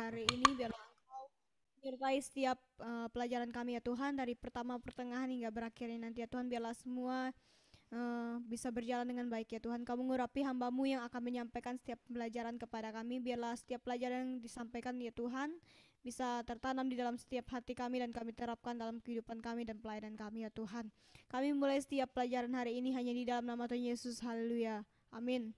hari ini. Biarlah Engkau menyertai setiap pelajaran kami ya Tuhan, dari pertama pertengahan hingga berakhirnya nanti ya Tuhan. Biarlah semua bisa berjalan dengan baik ya Tuhan. Kamu ngurapi hamba-Mu yang akan menyampaikan setiap pelajaran kepada kami. Biarlah setiap pelajaran yang disampaikan ya Tuhan bisa tertanam di dalam setiap hati kami dan kami terapkan dalam kehidupan kami dan pelayanan kami ya Tuhan. Kami mulai setiap pelajaran hari ini hanya di dalam nama Tuhan Yesus. Haleluya. Amin.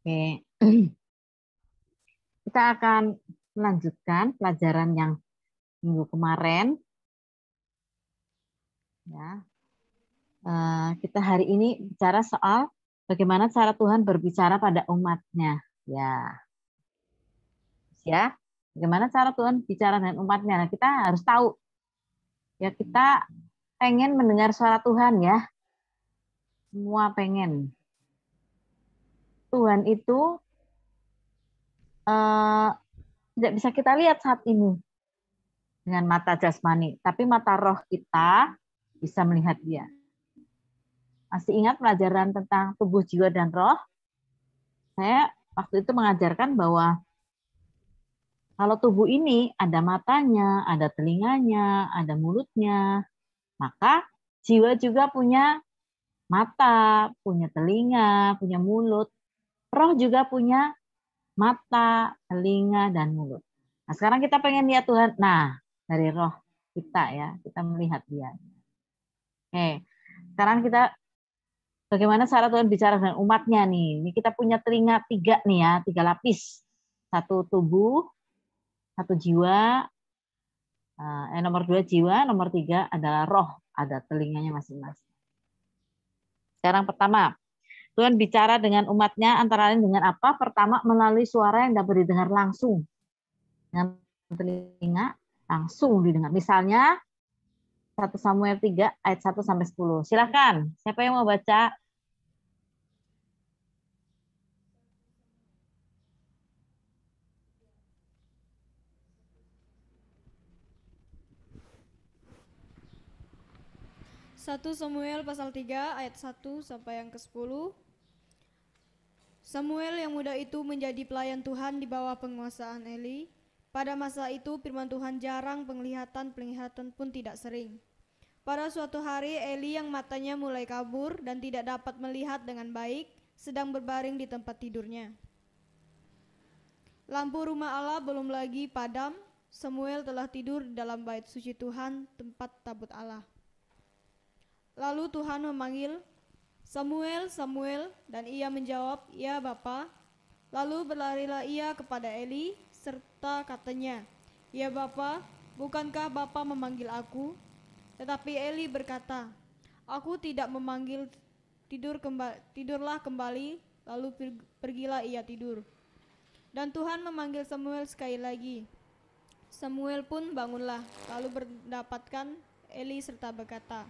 Oke. Kita akan melanjutkan pelajaran yang minggu kemarin. Ya. Kita hari ini bicara soal bagaimana cara Tuhan berbicara pada umatnya. Ya, bagaimana cara Tuhan bicara dengan umatnya. Nah, kita harus tahu. Ya, kita pengen mendengar suara Tuhan ya. Semua pengen. Tuhan itu tidak bisa kita lihat saat ini dengan mata jasmani, tapi mata roh kita bisa melihat Dia. Masih ingat pelajaran tentang tubuh, jiwa, dan roh? Saya waktu itu mengajarkan bahwa kalau tubuh ini ada matanya, ada telinganya, ada mulutnya, maka jiwa juga punya mata, punya telinga, punya mulut. Roh juga punya mata, telinga, dan mulut. Nah, sekarang kita pengen lihat Tuhan. Nah, dari roh kita ya, kita melihat Dia. Oke, sekarang kita bagaimana cara Tuhan bicara dengan umatnya nih. Ini kita punya telinga 3 nih ya, 3 lapis. 1 tubuh, 1 jiwa, nomor 2 jiwa, nomor 3 adalah roh, ada telinganya masing-masing. Sekarang pertama, Tuhan bicara dengan umatnya antara lain dengan apa? Pertama, melalui suara yang dapat didengar langsung. Dengan telinga langsung didengar. Misalnya 1 Samuel 3 ayat 1 sampai 10. Silakan. Siapa yang mau baca? Satu Samuel pasal 3 ayat 1 sampai yang ke-10. Samuel yang muda itu menjadi pelayan Tuhan di bawah penguasaan Eli. Pada masa itu firman Tuhan jarang, penglihatan pun tidak sering. Pada suatu hari Eli yang matanya mulai kabur dan tidak dapat melihat dengan baik sedang berbaring di tempat tidurnya. Lampu rumah Allah belum lagi padam. Samuel telah tidur di dalam bait suci Tuhan, tempat tabut Allah. Lalu Tuhan memanggil, "Samuel, Samuel," dan ia menjawab, "Ya Bapa." Lalu berlarilah ia kepada Eli serta katanya, "Ya Bapa, bukankah Bapa memanggil aku?" Tetapi Eli berkata, "Aku tidak memanggil, tidurlah kembali." Lalu pergilah ia tidur. Dan Tuhan memanggil Samuel sekali lagi. Samuel pun bangunlah, lalu mendapatkan Eli serta berkata,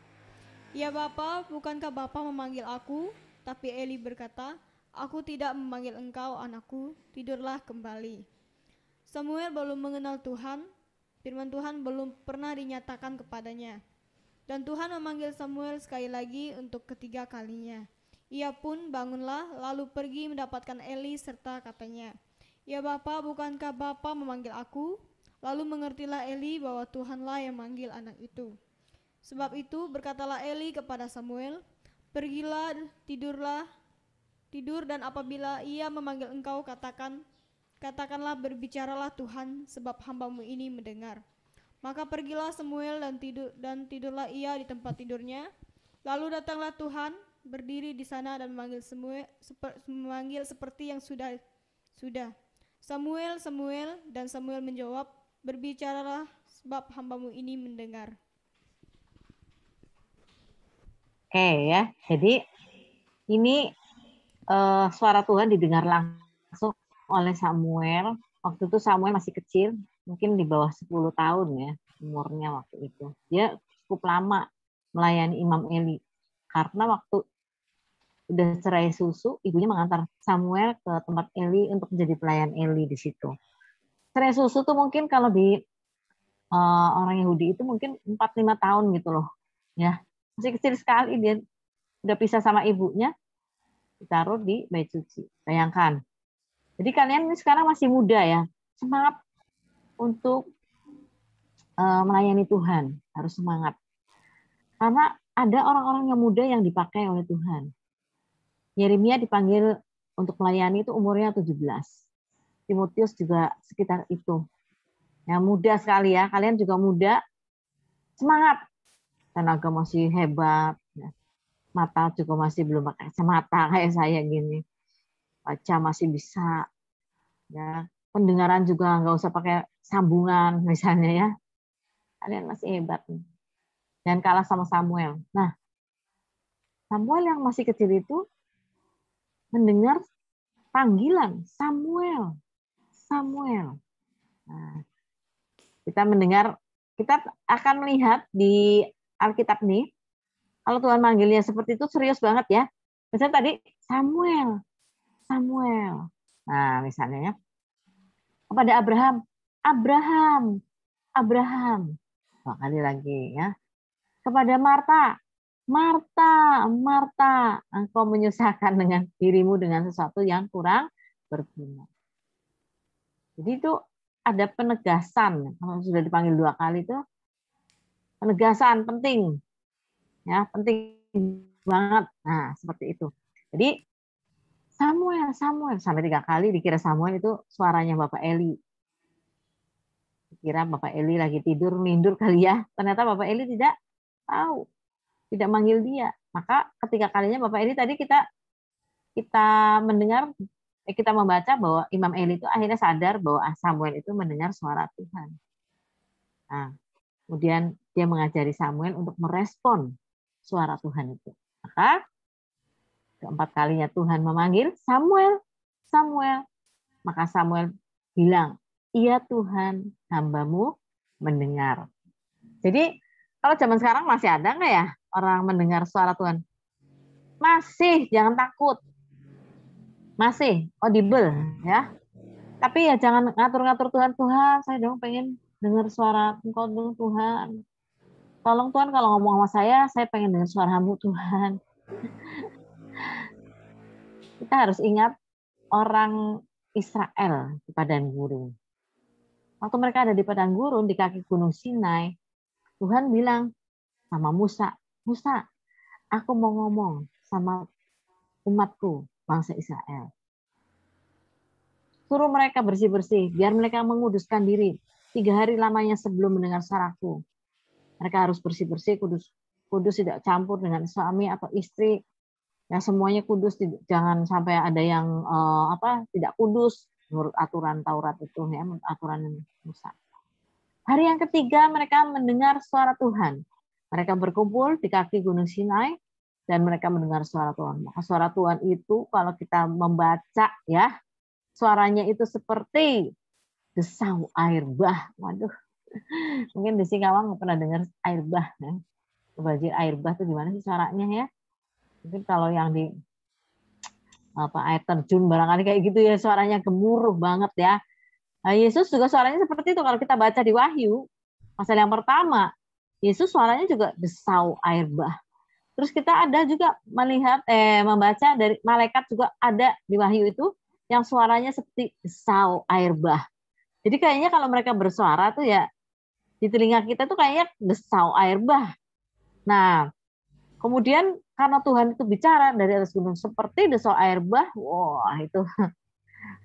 "Ya Bapa, bukankah Bapa memanggil aku?" Tapi Eli berkata, "Aku tidak memanggil engkau, anakku, tidurlah kembali." Samuel belum mengenal Tuhan, firman Tuhan belum pernah dinyatakan kepadanya. Dan Tuhan memanggil Samuel sekali lagi untuk ketiga kalinya. Ia pun bangunlah, lalu pergi mendapatkan Eli serta katanya, "Ya Bapa, bukankah Bapa memanggil aku?" Lalu mengertilah Eli bahwa Tuhanlah yang manggil anak itu. Sebab itu berkatalah Eli kepada Samuel, "Pergilah, tidur, dan apabila ia memanggil engkau, katakanlah, berbicaralah Tuhan, sebab hamba-Mu ini mendengar." Maka pergilah Samuel dan tidurlah ia di tempat tidurnya. Lalu datanglah Tuhan, berdiri di sana dan memanggil seperti yang sudah. "Samuel, Samuel," dan Samuel menjawab, "Berbicaralah, sebab hamba-Mu ini mendengar." Oke ya, jadi ini suara Tuhan didengar langsung oleh Samuel. Waktu itu Samuel masih kecil, mungkin di bawah 10 tahun ya umurnya waktu itu. Dia cukup lama melayani Imam Eli. Karena waktu udah cerai susu, ibunya mengantar Samuel ke tempat Eli untuk menjadi pelayan Eli di situ. Cerai susu tuh mungkin kalau di orang Yahudi itu mungkin 4-5 tahun gitu loh. Ya, masih kecil sekali dia udah pisah sama ibunya. ditaruh di bait suci. Bayangkan. Jadi kalian ini sekarang masih muda ya, semangat untuk melayani Tuhan, harus semangat. Karena ada orang-orang yang muda yang dipakai oleh Tuhan. Yeremia dipanggil untuk melayani itu umurnya 17. Timotius juga sekitar itu. Ya, muda sekali ya, kalian juga muda, semangat. Tenaga masih hebat, ya. Mata juga masih belum pakai kacamata kayak saya gini. Baca masih bisa, ya. Pendengaran juga nggak usah pakai sambungan misalnya ya. Kalian masih hebat nih. Dan kalah sama Samuel. Nah, Samuel yang masih kecil itu mendengar panggilan Samuel, Samuel. Nah, kita mendengar, kita akan melihat di Alkitab nih, kalau Tuhan manggilnya seperti itu serius banget ya. Misalnya tadi Samuel, Samuel. Nah, misalnya ya, kepada Abraham, Abraham, Abraham. Dua kali lagi ya. Kepada Marta, Marta, Marta, engkau menyusahkan dengan dirimu dengan sesuatu yang kurang berguna. Jadi itu ada penegasan. Kalau sudah dipanggil 2 kali itu penegasan penting. Ya, penting banget. Nah, seperti itu. Jadi Samuel, Samuel sampai 3 kali dikira Samuel itu suaranya Bapak Eli. Dikira Bapak Eli lagi tidur, lindur kali ya. Ternyata Bapak Eli tidak tahu. Tidak manggil dia. Maka ketiga kalinya Bapak Eli tadi kita mendengar, kita membaca bahwa Imam Eli itu akhirnya sadar bahwa Samuel itu mendengar suara Tuhan. Nah, kemudian dia mengajari Samuel untuk merespon suara Tuhan itu. Maka keempat kalinya Tuhan memanggil Samuel, Samuel. Maka Samuel bilang, iya Tuhan, hambamu mendengar. Jadi kalau zaman sekarang masih ada nggak ya orang mendengar suara Tuhan? Masih, jangan takut. Masih audible ya. Tapi ya jangan ngatur-ngatur Tuhan, Tuhan saya dong pengen dengar suara Engkau dong Tuhan. Tolong Tuhan kalau ngomong sama saya pengen dengar suara-Mu Tuhan. Kita harus ingat orang Israel di padang gurun. Waktu mereka ada di padang gurun di kaki gunung Sinai, Tuhan bilang sama Musa, Musa, aku mau ngomong sama umatku, bangsa Israel. Suruh mereka bersih-bersih, biar mereka menguduskan diri. 3 hari lamanya sebelum mendengar suaraku. Mereka harus bersih-bersih, kudus tidak campur dengan suami atau istri. Ya semuanya kudus, jangan sampai ada yang tidak kudus menurut aturan Taurat itu ya, menurut aturan Musa. Hari yang ketiga mereka mendengar suara Tuhan. Mereka berkumpul di kaki Gunung Sinai dan mereka mendengar suara Tuhan. Maka suara Tuhan itu kalau kita membaca ya, suaranya itu seperti desau air bah. Waduh, mungkin di Singkawang nggak pernah dengar air bah. Ya. Banjir air bah itu gimana sih suaranya ya? Mungkin kalau yang di air terjun barangkali kayak gitu ya, suaranya gemuruh banget ya. Nah, Yesus juga suaranya seperti itu kalau kita baca di Wahyu pasal yang pertama. Yesus suaranya juga desau air bah. Terus kita ada juga membaca dari malaikat juga ada di Wahyu itu yang suaranya seperti desau air bah. Jadi kayaknya kalau mereka bersuara tuh ya di telinga kita tuh kayaknya desau air bah. Nah, kemudian karena Tuhan itu bicara dari atas gunung seperti desau air bah, wah itu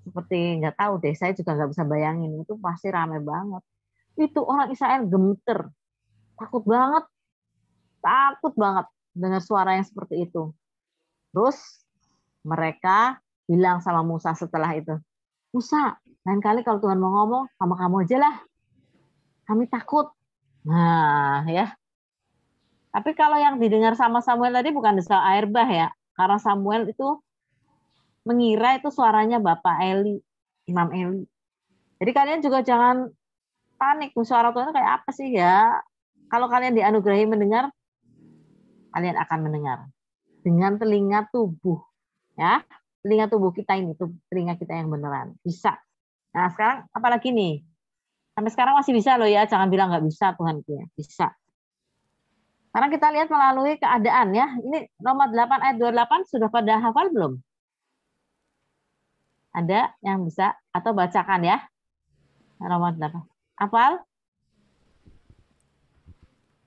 seperti nggak tahu deh, saya juga nggak bisa bayangin, itu pasti ramai banget. Itu orang Israel gemeter, takut banget dengar suara yang seperti itu. Terus mereka bilang sama Musa setelah itu, Musa, lain kali kalau Tuhan mau ngomong sama kamu aja lah, kami takut. Nah ya. Tapi kalau yang didengar sama Samuel tadi bukan desau air bah ya, karena Samuel itu mengira itu suaranya Bapak Eli, Imam Eli. Jadi kalian juga jangan panik, suara Tuhan kayak apa sih ya? Kalau kalian dianugerahi mendengar, kalian akan mendengar dengan telinga tubuh, ya, telinga tubuh kita ini, telinga kita yang beneran bisa. Nah sekarang apalagi nih? Sampai sekarang masih bisa loh ya, jangan bilang nggak bisa Tuhan itu ya, bisa. Karena kita lihat melalui keadaan ya. Ini Roma 8 ayat 28 sudah pada hafal belum? Ada yang bisa atau bacakan ya? Nomor 8. Hafal?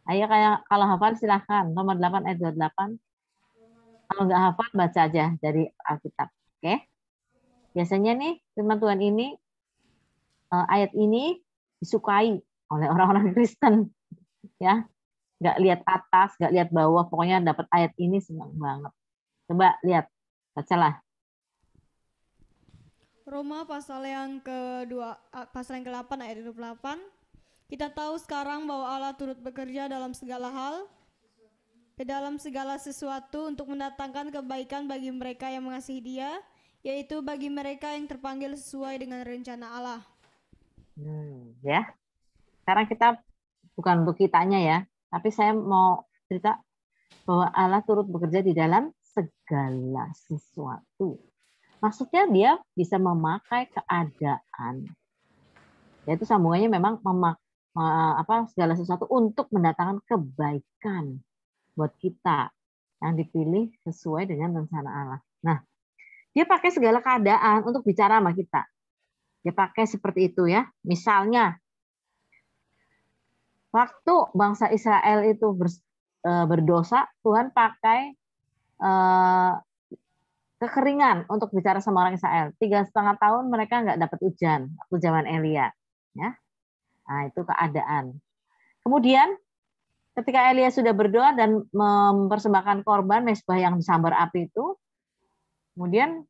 Ayo kayak kalau hafal silahkan. Nomor 8 ayat 28. Kalau nggak hafal baca aja dari Alkitab. Oke? Biasanya nih firman Tuhan ini ayat ini disukai oleh orang-orang Kristen ya. Nggak lihat atas, nggak lihat bawah, pokoknya dapat ayat ini senang banget. Coba lihat, bacalah. Roma pasal yang kedua, pasal yang ke-8 ayat 28. Kita tahu sekarang bahwa Allah turut bekerja dalam segala hal, dalam segala sesuatu untuk mendatangkan kebaikan bagi mereka yang mengasihi Dia, yaitu bagi mereka yang terpanggil sesuai dengan rencana Allah. Ya. Sekarang kita bukan untuk kitanya ya, tapi saya mau cerita bahwa Allah turut bekerja di dalam segala sesuatu. Maksudnya dia bisa memakai keadaan. Yaitu sambungannya memang segala sesuatu untuk mendatangkan kebaikan buat kita yang dipilih sesuai dengan rencana Allah. Nah, dia pakai segala keadaan untuk bicara sama kita. Dia pakai seperti itu ya. Misalnya, waktu bangsa Israel itu berdosa, Tuhan pakai kekeringan untuk bicara sama orang Israel. 3,5 tahun mereka nggak dapat hujan waktu zaman Elia. Ya. Nah, itu keadaan. Kemudian ketika Elia sudah berdoa dan mempersembahkan korban mezbah yang disambar api itu, kemudian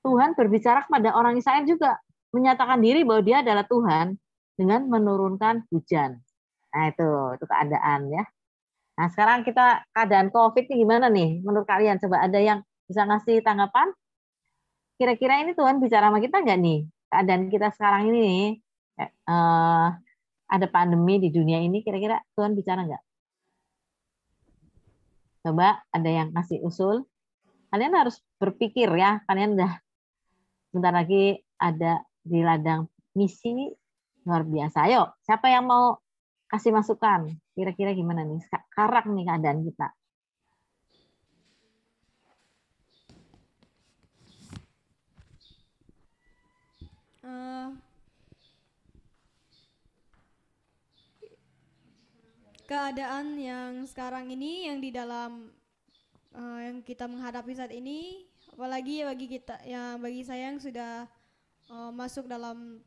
Tuhan berbicara kepada orang Israel juga, menyatakan diri bahwa dia adalah Tuhan dengan menurunkan hujan. Nah, itu keadaan ya. Nah, sekarang kita keadaan COVID ini gimana nih menurut kalian? Coba ada yang bisa ngasih tanggapan? Kira-kira ini Tuhan bicara sama kita nggak nih? Keadaan kita sekarang ini nih, ada pandemi di dunia ini, kira-kira Tuhan bicara nggak? Coba ada yang kasih usul. Kalian harus berpikir ya, kalian udah sebentar lagi ada di ladang misi luar biasa. Ayo, siapa yang mau kasih masukan? Kira-kira gimana nih? Sekarang nih keadaan kita. Keadaan yang sekarang ini, yang di dalam yang kita menghadapi saat ini, apalagi bagi kita, ya bagi saya yang sudah masuk dalam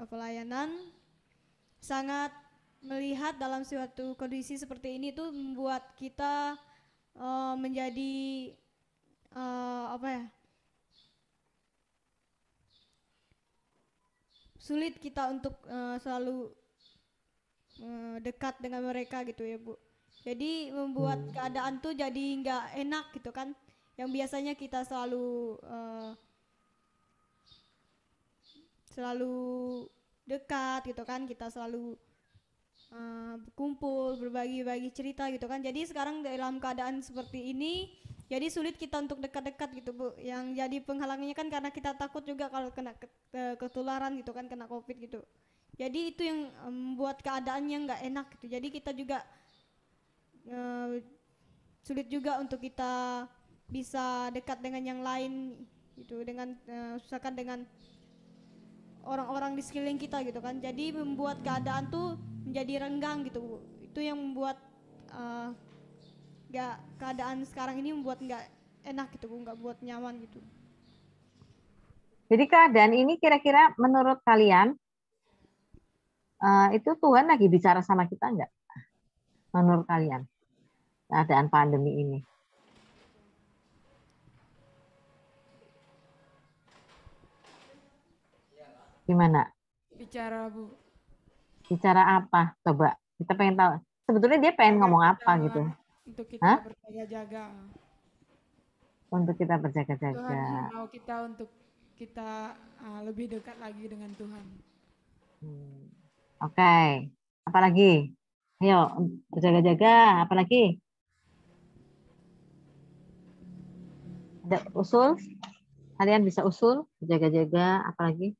pelayanan, sangat melihat dalam suatu kondisi seperti ini tuh membuat kita menjadi apa ya, sulit kita untuk selalu dekat dengan mereka gitu ya Bu. Jadi membuat keadaan tuh jadi nggak enak gitu kan. Yang biasanya kita selalu dekat gitu kan, kita selalu berkumpul, berbagi cerita gitu kan. Jadi sekarang dalam keadaan seperti ini, jadi sulit kita untuk dekat-dekat gitu Bu. Yang jadi penghalangnya kan karena kita takut juga kalau kena ketularan gitu kan, kena COVID gitu. Jadi itu yang membuat keadaannya nggak enak gitu. Jadi kita juga sulit juga untuk kita bisa dekat dengan yang lain gitu, dengan misalkan dengan orang-orang di sekeliling kita gitu kan. Jadi membuat keadaan tuh menjadi renggang gitu Bu. Itu yang membuat keadaan sekarang ini membuat nggak enak gitu Bu, nggak buat nyaman gitu. Jadi keadaan ini kira-kira menurut kalian itu Tuhan lagi bicara sama kita nggak? Menurut kalian keadaan pandemi ini? Gimana? Bicara Bu. Bicara apa? Coba kita pengen tahu. Sebetulnya dia pengen ngomong apa gitu? Untuk kita berjaga-jaga. Untuk kita Tuhan berjaga-jaga. mau kita untuk kita lebih dekat lagi dengan Tuhan. Oke. Apalagi? Ayo berjaga-jaga. Apalagi? Ada usul? Kalian bisa usul berjaga-jaga. Apalagi?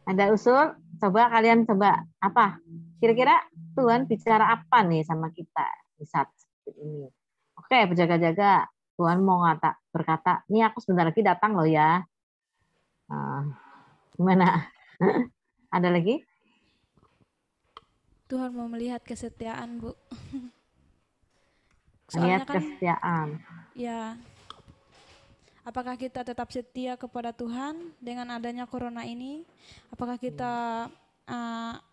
Ada usul? Coba kalian coba apa? Kira-kira Tuhan bicara apa nih sama kita di saat seperti ini? Oke, berjaga-jaga. Tuhan mau berkata, ini aku sebentar lagi datang loh ya. Nah, gimana? Ada lagi? Tuhan mau melihat kesetiaan, Bu. Lihat Soalnya kan kesetiaan. ya, apakah kita tetap setia kepada Tuhan dengan adanya corona ini? Apakah kita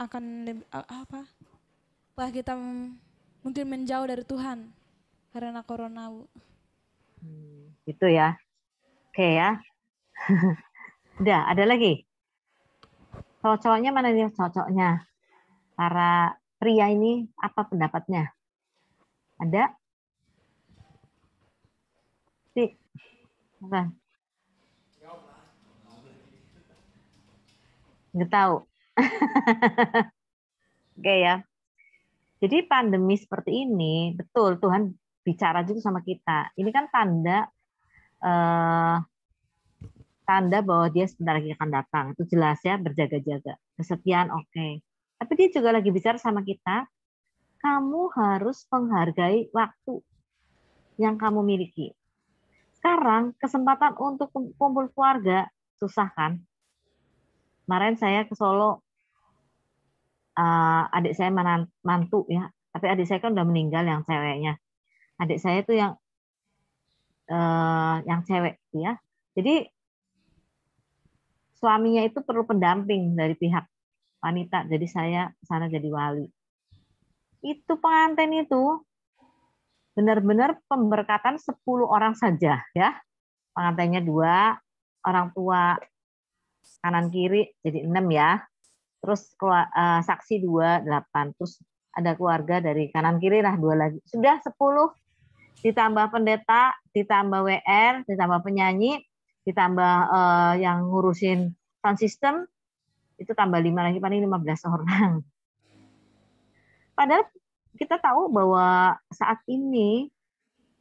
akan apakah kita mungkin menjauh dari Tuhan karena corona, Bu? Gitu ya. Oke ya. Udah, ada lagi? Cocoknya mana nih cocoknya? Para pria ini apa pendapatnya? Ada? Sih. Bukan. Nggak tahu. Oke ya. Jadi pandemi seperti ini, betul Tuhan bicara juga sama kita. Ini kan tanda bahwa dia sebentar lagi akan datang. Itu jelas ya, berjaga-jaga. Kesetiaan oke. Tapi dia juga lagi bicara sama kita, kamu harus menghargai waktu yang kamu miliki. Sekarang kesempatan untuk kumpul keluarga susah kan? Kemarin saya ke Solo, adik saya mantu ya, tapi adik saya kan udah meninggal yang ceweknya. Adik saya itu yang cewek ya. Jadi suaminya itu perlu pendamping dari pihak wanita. Jadi saya ke sana jadi wali. Itu pengantin itu benar-benar pemberkatan 10 orang saja ya. Pengantinnya 2, orang tua kanan kiri jadi 6 ya. Terus saksi 2, 8. Terus ada keluarga dari kanan kiri lah 2 lagi. Sudah 10, ditambah pendeta, ditambah WR, ditambah penyanyi, ditambah yang ngurusin sound system, itu tambah 5 lagi, paling 15 orang. Padahal kita tahu bahwa saat ini,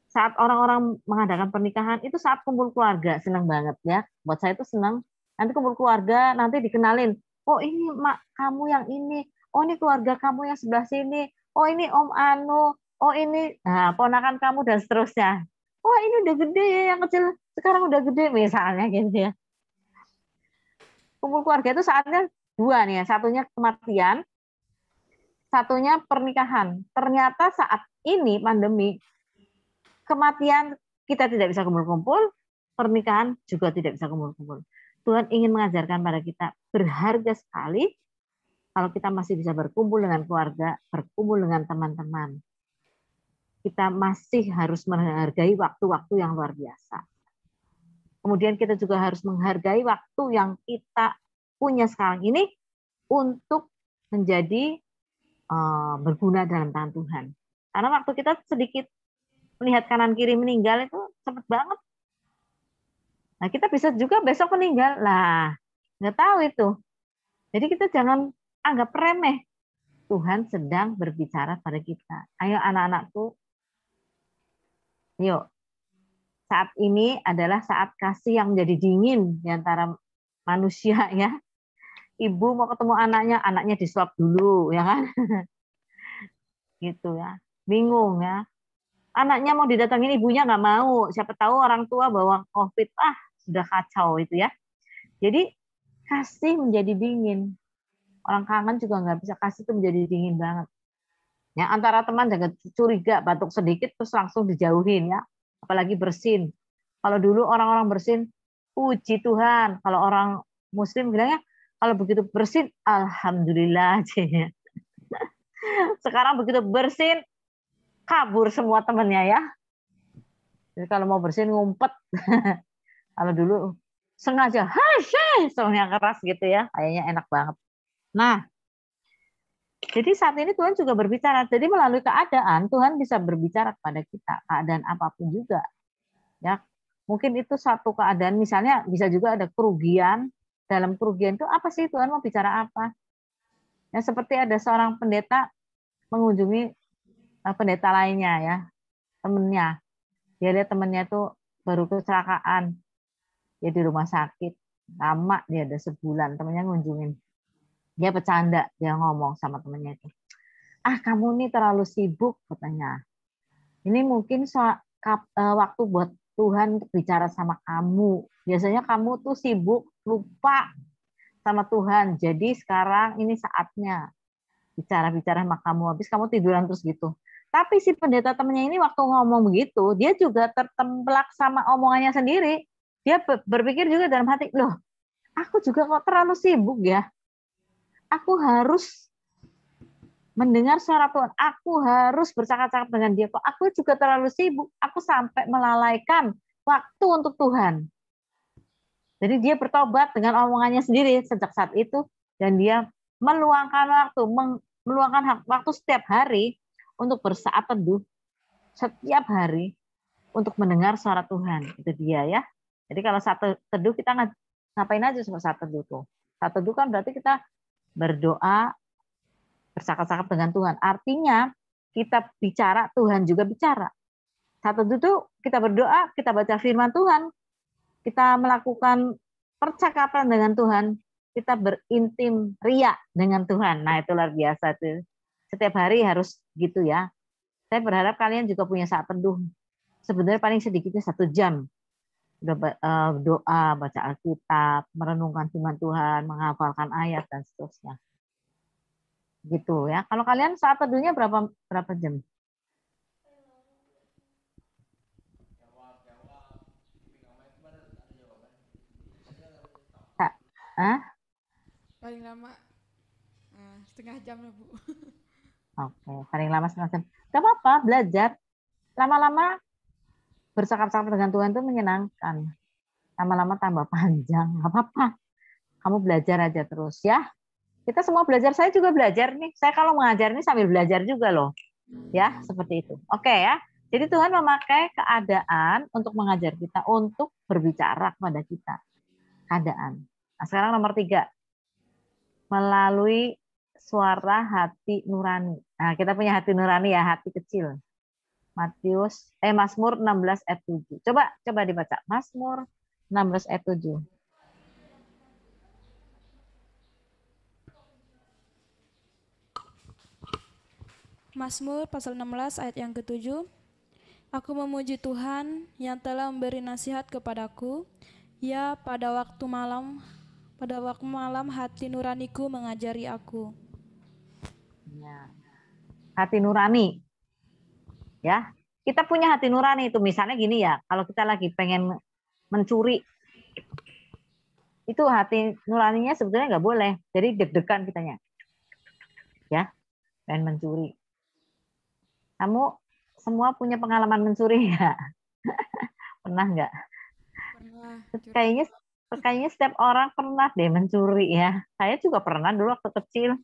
saat orang-orang mengadakan pernikahan, itu saat kumpul keluarga, senang banget ya. Buat saya itu senang. Nanti kumpul keluarga, nanti dikenalin. Oh ini mak kamu yang ini. Oh ini keluarga kamu yang sebelah sini. Oh ini Om Anu. Oh ini ponakan kamu dan seterusnya. Wah ini udah gede ya, yang kecil sekarang udah gede misalnya gitu ya. Kumpul keluarga itu saatnya 2 nih ya. Satunya kematian, satunya pernikahan. Ternyata saat ini pandemi, kematian kita tidak bisa kumpul-kumpul, pernikahan juga tidak bisa kumpul-kumpul. Tuhan ingin mengajarkan pada kita berharga sekali kalau kita masih bisa berkumpul dengan keluarga, berkumpul dengan teman-teman. Kita masih harus menghargai waktu-waktu yang luar biasa. Kemudian kita juga harus menghargai waktu yang kita punya sekarang ini untuk menjadi berguna dalam tangan Tuhan. Karena waktu kita sedikit melihat kanan kiri meninggal itu cepet banget. Nah kita bisa juga besok meninggal. Lah, nggak tahu itu. Jadi kita jangan anggap remeh. Tuhan sedang berbicara pada kita. Ayo anak-anakku, yuk. Saat ini adalah saat kasih yang menjadi dingin di antara manusia ya. Ibu mau ketemu anaknya, anaknya disuap dulu ya kan. Gitu ya. Bingung ya. Anaknya mau didatangin ibunya nggak mau. Siapa tahu orang tua bawa COVID, sudah kacau itu ya. Jadi kasih menjadi dingin. Orang kangen juga nggak bisa, kasih itu menjadi dingin banget. Ya, antara teman jangan curiga, batuk sedikit terus langsung dijauhin ya. Apalagi bersin. Kalau dulu orang-orang bersin, puji Tuhan. Kalau orang Muslim bilangnya, kalau begitu bersin, alhamdulillah. Sekarang begitu bersin, kabur semua temannya ya. Jadi kalau mau bersin ngumpet. Kalau dulu sengaja, soalnya keras gitu ya, kayaknya enak banget. Nah, jadi saat ini Tuhan juga berbicara. Jadi melalui keadaan Tuhan bisa berbicara kepada kita, keadaan apapun juga. Ya, mungkin itu satu keadaan, misalnya bisa juga ada kerugian. Dalam kerugian itu apa sih Tuhan mau bicara apa? Ya, seperti ada seorang pendeta mengunjungi pendeta lainnya ya, temennya. Dia lihat temennya itu baru kecelakaan, dia di rumah sakit. Lama dia ada sebulan, temennya ngunjungin. Dia bercanda, dia ngomong sama temennya itu. Ah, kamu nih terlalu sibuk, katanya. Ini mungkin waktu buat Tuhan untuk bicara sama kamu. Biasanya kamu tuh sibuk, lupa sama Tuhan. Jadi sekarang ini saatnya bicara-bicara sama kamu. Habis kamu tiduran terus gitu. Tapi si pendeta temennya ini waktu ngomong begitu, dia juga tertemplak sama omongannya sendiri. Dia berpikir juga dalam hati, loh, aku juga kok terlalu sibuk ya. Aku harus mendengar suara Tuhan. Aku harus bercakap-cakap dengan dia. Kok aku juga terlalu sibuk. Aku sampai melalaikan waktu untuk Tuhan. Jadi dia bertobat dengan omongannya sendiri sejak saat itu. Dan dia meluangkan waktu setiap hari untuk bersaat teduh. Setiap hari untuk mendengar suara Tuhan. Itu dia ya. Jadi kalau saat teduh kita ngapain aja saat teduh tuh. Saat teduh kan berarti kita berdoa, bercakap-cakap dengan Tuhan. Artinya kita bicara, Tuhan juga bicara. Saat itu kita berdoa, kita baca firman Tuhan, kita melakukan percakapan dengan Tuhan, kita berintim ria dengan Tuhan. Nah, itu luar biasa tuh. Setiap hari harus gitu ya. Saya berharap kalian juga punya saat teduh. Sebenarnya paling sedikitnya 1 jam. Doa, baca Alkitab, merenungkan firman Tuhan, menghafalkan ayat dan seterusnya. Gitu ya. Kalau kalian saat teduhnya berapa jam? Hah? Paling lama setengah jam lah, Bu. Oke, paling lama setengah jam. Gak apa-apa, belajar. Lama-lama bercakap-cakap dengan Tuhan itu menyenangkan. Lama-lama tambah panjang, gak apa-apa. Kamu belajar aja terus ya. Kita semua belajar, saya juga belajar nih. Saya kalau mengajar ini sambil belajar juga loh. Ya, seperti itu. Oke ya. Jadi Tuhan memakai keadaan untuk mengajar kita, untuk berbicara kepada kita. Keadaan. Nah, sekarang nomor 3. Melalui suara hati nurani. Nah, kita punya hati nurani ya, hati kecil. Mazmur 16 ayat 7. Coba dibaca. Mazmur 16 ayat 7. Mazmur pasal 16 ayat yang ke-7. Aku memuji Tuhan yang telah memberi nasihat kepadaku. Ya, pada waktu malam hati nuraniku mengajari aku. Ya. Hati nurani. Ya. Kita punya hati nurani itu misalnya gini ya, kalau kita lagi pengen mencuri, itu hati nuraninya sebetulnya nggak boleh. Jadi deg-degan kitanya. Ya, pengen mencuri. Kamu semua punya pengalaman mencuri ya? Pernah nggak? Pernah. Kayaknya setiap orang pernah deh mencuri ya. Saya juga pernah dulu waktu kecil.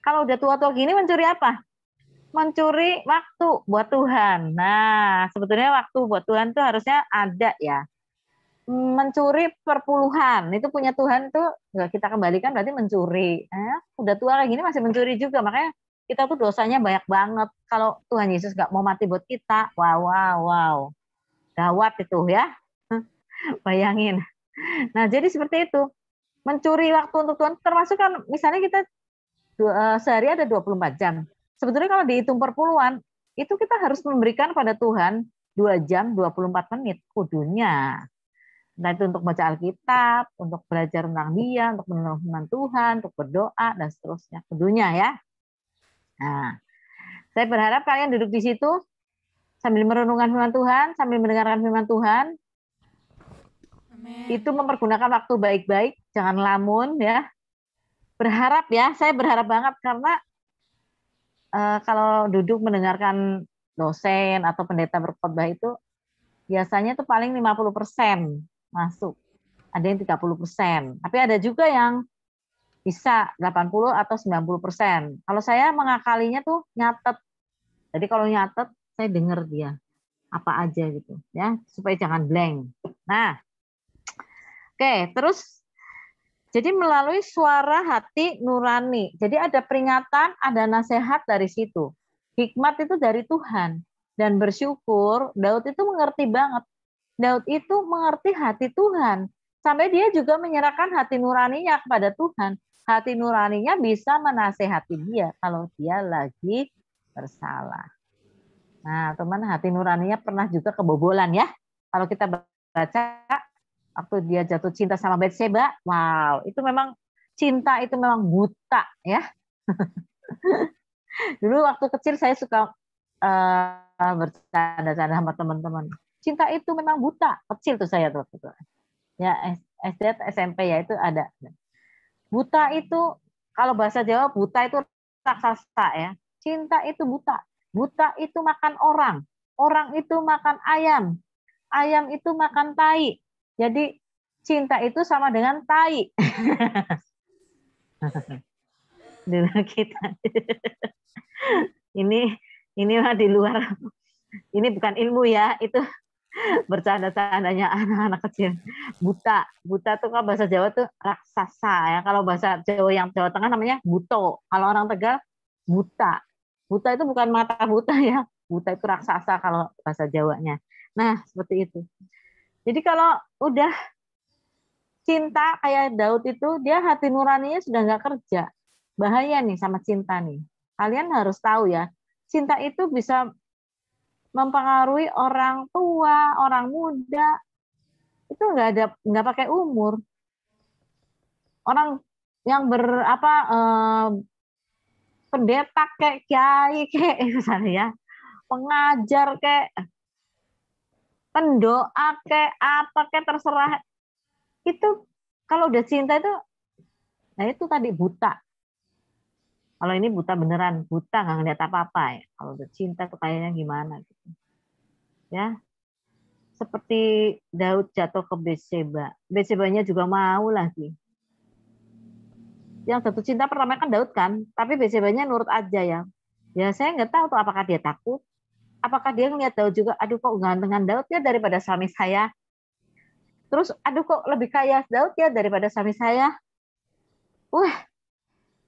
Kalau udah tua-tua gini mencuri apa? Mencuri waktu buat Tuhan. Nah, sebetulnya waktu buat Tuhan tuh harusnya ada ya. Mencuri perpuluhan itu punya Tuhan tuh nggak kita kembalikan berarti mencuri. Udah tua kayak gini masih mencuri juga, makanya kita tuh dosanya banyak banget. Kalau Tuhan Yesus nggak mau mati buat kita, wow, gawat itu ya. Bayangin. Nah, jadi seperti itu. Mencuri waktu untuk Tuhan, termasuk kan misalnya kita sehari ada 24 jam. Sebetulnya kalau dihitung perpuluhan, itu kita harus memberikan pada Tuhan 2 jam 24 menit kudunya. Nah, itu untuk baca Alkitab, untuk belajar tentang Dia, untuk mengenal Tuhan, untuk berdoa, dan seterusnya. Kudunya ya. Nah, saya berharap kalian duduk di situ sambil merenungkan firman Tuhan, sambil mendengarkan firman Tuhan. Amen. Itu mempergunakan waktu baik-baik, jangan lamun ya. Berharap ya, saya berharap banget karena kalau duduk mendengarkan dosen atau pendeta berkhotbah itu biasanya tuh paling 50% masuk. Ada yang 30%. Tapi ada juga yang bisa 80 atau 90%. Kalau saya mengakalinya tuh nyatet. Jadi kalau nyatet, saya dengar dia apa aja gitu ya, supaya jangan blank. Nah, oke, terus jadi melalui suara hati nurani. Jadi ada peringatan, ada nasihat dari situ. Hikmat itu dari Tuhan. Dan bersyukur, Daud itu mengerti banget. Daud itu mengerti hati Tuhan. Sampai dia juga menyerahkan hati nuraninya kepada Tuhan. Hati nuraninya bisa menasehati dia kalau dia lagi bersalah. Nah, teman, hati nuraninya pernah juga kebobolan ya. Kalau kita baca waktu dia jatuh cinta sama Batseba, wow, itu memang cinta itu memang buta ya. Dulu waktu kecil saya suka bercanda-canda sama teman-teman. Cinta itu memang buta. Kecil tuh saya tuh. Ya SD SMP ya itu ada. Buta itu kalau bahasa Jawa buta itu raksasa ya. Cinta itu buta. Buta itu makan orang. Orang itu makan ayam. Ayam itu makan tai. Jadi cinta itu sama dengan tai. Dulu kita. Ini mah di luar. Ini bukan ilmu ya, itu bercanda-candanya anak-anak kecil. Buta tuh kalau bahasa Jawa tuh raksasa ya. Kalau bahasa Jawa yang Jawa Tengah namanya buto. Kalau orang Tegal buta. Buta itu bukan mata buta ya. Buta itu raksasa kalau bahasa Jawanya. Nah, seperti itu. Jadi kalau udah cinta kayak Daud itu, dia hati nuraninya sudah nggak kerja. Bahaya nih sama cinta nih. Kalian harus tahu ya, cinta itu bisa mempengaruhi orang tua, orang muda. Itu nggak pakai umur. Orang yang pendeta kayak kiai kayak misalnya ya, pengajar kayak pendoa kayak apa kayak terserah. Itu kalau udah cinta itu, nah itu tadi buta. Kalau ini buta beneran, buta nggak ngeliat apa-apa ya. Kalau udah cinta tuh kayaknya gimana gitu. Ya, seperti Daud jatuh ke Batseba. Batsebanya juga mau lagi. Yang jatuh cinta pertama kan Daud kan, tapi Batsebanya nurut aja ya. Ya saya nggak tahu tuh apakah dia takut, apakah dia ngeliat Daud juga, aduh kok gantengan Daud ya daripada suami saya. Terus aduh kok lebih kaya Daud ya daripada suami saya. Wah,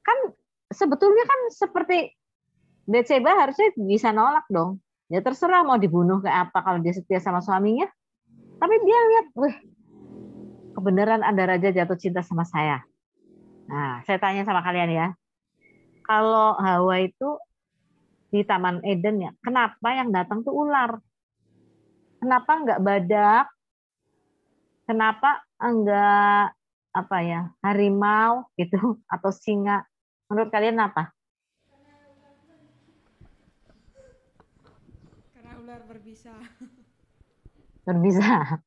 kan sebetulnya kan seperti Batseba harusnya bisa nolak dong. Ya terserah mau dibunuh kayak apa kalau dia setia sama suaminya. Tapi dia lihat, wih, kebenaran ada raja jatuh cinta sama saya. Nah, saya tanya sama kalian ya. Kalau Hawa itu di Taman Eden ya, kenapa yang datang tuh ular? Kenapa enggak badak? Kenapa enggak apa ya, harimau gitu atau singa? Menurut kalian apa? Karena ular berbisa. Berbisa.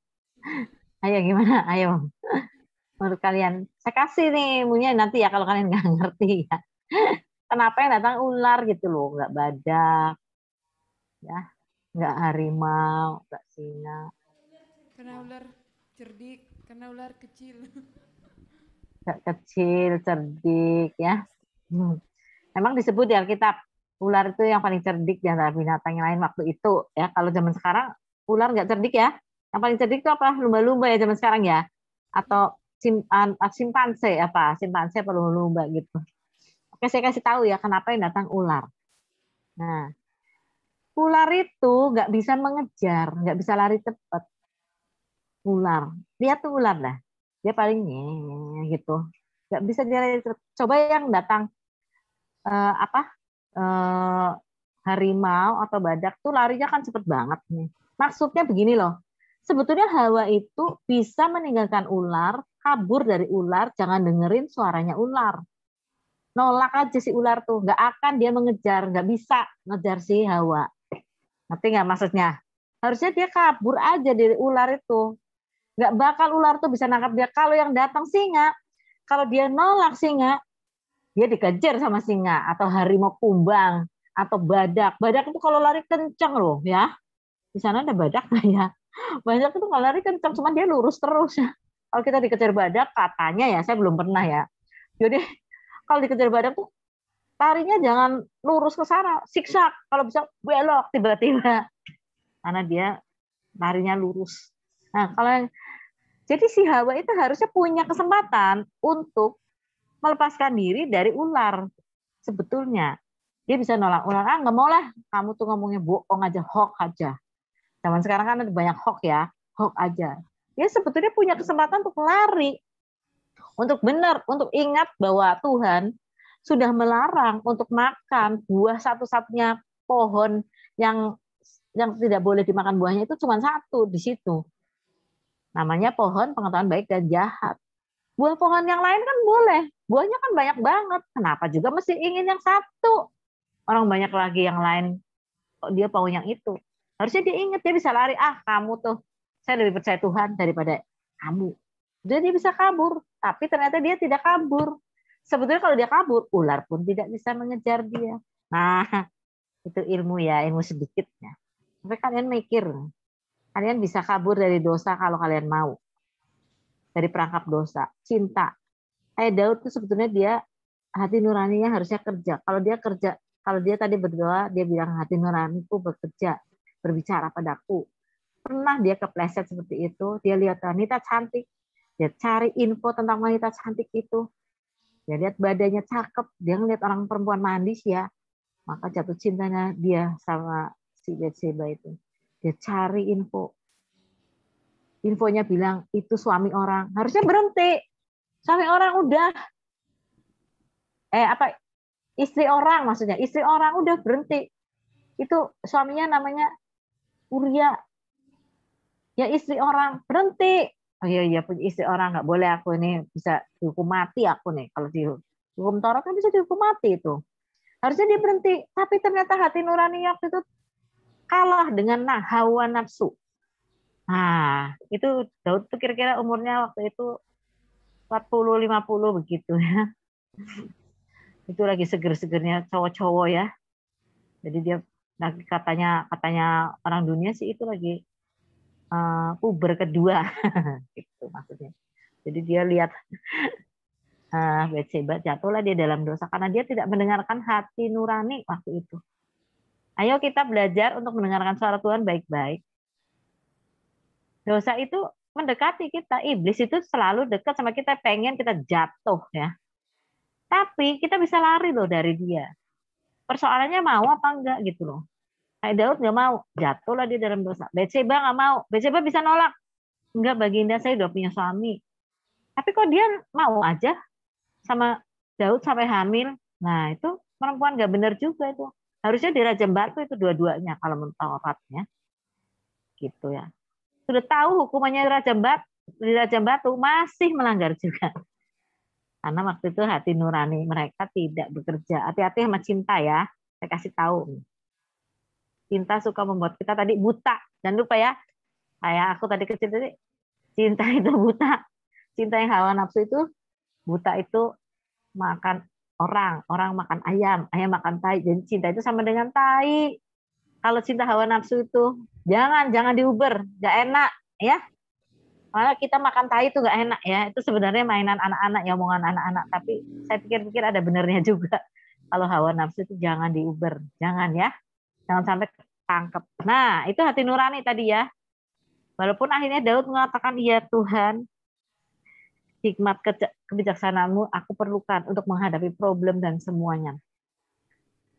Ayo gimana? Ayo. Menurut kalian, saya kasih nih ilmunya nanti ya kalau kalian nggak ngerti ya. Kenapa yang datang ular gitu loh, nggak badak, ya, nggak harimau, nggak singa, Karena ular cerdik, karena ular kecil. nggak kecil, cerdik ya. Memang disebut di Alkitab ular itu yang paling cerdik di antara binatang yang lain waktu itu ya. Kalau zaman sekarang ular nggak cerdik ya. Yang paling cerdik itu apa? Lumba-lumba ya zaman sekarang ya. Atau simpanse apa? Simpanse apa lumba-lumba gitu. Oke, saya kasih tahu ya kenapa yang datang ular. Nah, ular itu nggak bisa mengejar, nggak bisa lari cepat. Ular, lihat tuh ular dah. Dia paling gitu. Nggak bisa dia lari cepat. Coba yang datang harimau atau badak tuh larinya kan cepet banget nih. Maksudnya begini loh. Sebetulnya Hawa itu bisa meninggalkan ular, kabur dari ular, jangan dengerin suaranya ular. Nolak aja si ular tuh, nggak akan dia mengejar, nggak bisa ngejar si Hawa. Ngerti nggak maksudnya? Harusnya dia kabur aja dari ular itu. Nggak bakal ular tuh bisa nangkap dia. Kalau yang datang singa, kalau dia nolak singa, dia dikejar sama singa atau harimau kumbang atau badak. Badak itu kalau lari kencang loh ya. Di sana ada badak nggak ya? Badak itu kalau lari kencang, cuma dia lurus terus ya. Kalau kita dikejar badak, katanya ya, saya belum pernah ya. Jadi kalau dikejar badak tuh larinya jangan lurus ke sana, siksak. Kalau bisa belok tiba-tiba. Karena dia larinya lurus. Nah, jadi si Hawa itu harusnya punya kesempatan untuk melepaskan diri dari ular. Sebetulnya dia bisa nolak ular. Nggak mau lah, kamu tuh ngomongnya bohong aja, hoax aja. Zaman sekarang kan ada banyak hoax ya, hoax aja. dia sebetulnya punya kesempatan untuk lari, untuk benar, untuk ingat bahwa Tuhan sudah melarang untuk makan buah satu-satunya pohon yang tidak boleh dimakan buahnya itu cuma satu di situ. Namanya pohon pengetahuan baik dan jahat. Buah pohon yang lain kan boleh, buahnya kan banyak banget. Kenapa juga mesti ingin yang satu? Orang banyak lagi yang lain, kok dia mau yang itu. Harusnya dia ingat, dia bisa lari. Ah, kamu tuh, saya lebih percaya Tuhan daripada kamu. Dia bisa kabur, tapi ternyata dia tidak kabur. Sebetulnya kalau dia kabur, ular pun tidak bisa mengejar dia. Nah, itu ilmu ya, ilmu sedikitnya. Tapi kalian mikir, kalian bisa kabur dari dosa kalau kalian mau. Dari perangkap dosa, cinta. Kayak Daud tuh sebetulnya dia hati nuraninya harusnya kerja. Kalau dia kerja, kalau dia tadi berdoa, dia bilang hati nuraniku bekerja, berbicara padaku. Pernah dia kepleset seperti itu, dia lihat wanita cantik, dia cari info tentang wanita cantik itu, dia lihat badannya cakep, dia ngeliat orang perempuan mandi ya, maka jatuh cintanya dia sama si Betseba itu. Dia cari info. Infonya bilang itu suami orang, harusnya berhenti. Suami orang udah istri orang maksudnya, istri orang udah berhenti. Itu suaminya namanya Uria. Ya istri orang berhenti. Oh iya punya istri orang, nggak boleh aku ini bisa dihukum mati aku nih. Kalau dihukum Taurat kan bisa dihukum mati itu. Harusnya dia berhenti, tapi ternyata hati nurani waktu itu kalah dengan hawa nafsu. Nah, itu Daud tuh kira-kira umurnya waktu itu 40-50 begitu ya. Itu lagi seger-segernya cowok-cowok ya. Jadi dia katanya orang dunia sih itu lagi puber kedua gitu maksudnya. Jadi dia lihat Betseba, jatuhlah dia dalam dosa karena dia tidak mendengarkan hati nurani waktu itu. Ayo kita belajar untuk mendengarkan suara Tuhan baik-baik. Dosa itu mendekati kita, iblis itu selalu dekat sama kita, pengen kita jatuh ya. Tapi kita bisa lari loh dari dia. Persoalannya mau apa enggak gitu loh. Kayak Daud nggak mau, jatuhlah dia dalam dosa. Betseba nggak mau, Betseba bisa nolak. Enggak, baginda saya udah punya suami. Tapi kok dia mau aja sama Daud sampai hamil. Nah itu perempuan nggak benar juga itu. Harusnya dirajam batu itu dua-duanya kalau menurut Tauratnya. Gitu ya. Sudah tahu hukumannya dirajam batu masih melanggar juga. Karena waktu itu hati nurani mereka tidak bekerja. Hati-hati sama cinta ya. Saya kasih tahu. Cinta suka membuat kita tadi buta. Dan lupa ya, kayak aku tadi kecil tadi, cinta itu buta. Cinta yang hawa nafsu itu, buta itu makan orang makan ayam makan tai. Jadi cinta itu sama dengan tai. Kalau cinta hawa nafsu itu, jangan diuber, nggak enak ya. Malah kita makan tai itu nggak enak ya. Itu sebenarnya mainan anak-anak, ya omongan anak-anak. Tapi saya pikir-pikir ada benernya juga. Kalau hawa nafsu itu jangan diuber, jangan ya. Jangan sampai tangkep. Nah, itu hati nurani tadi ya. Walaupun akhirnya Daud mengatakan, iya Tuhan, hikmat kebijaksanaanmu aku perlukan untuk menghadapi problem dan semuanya.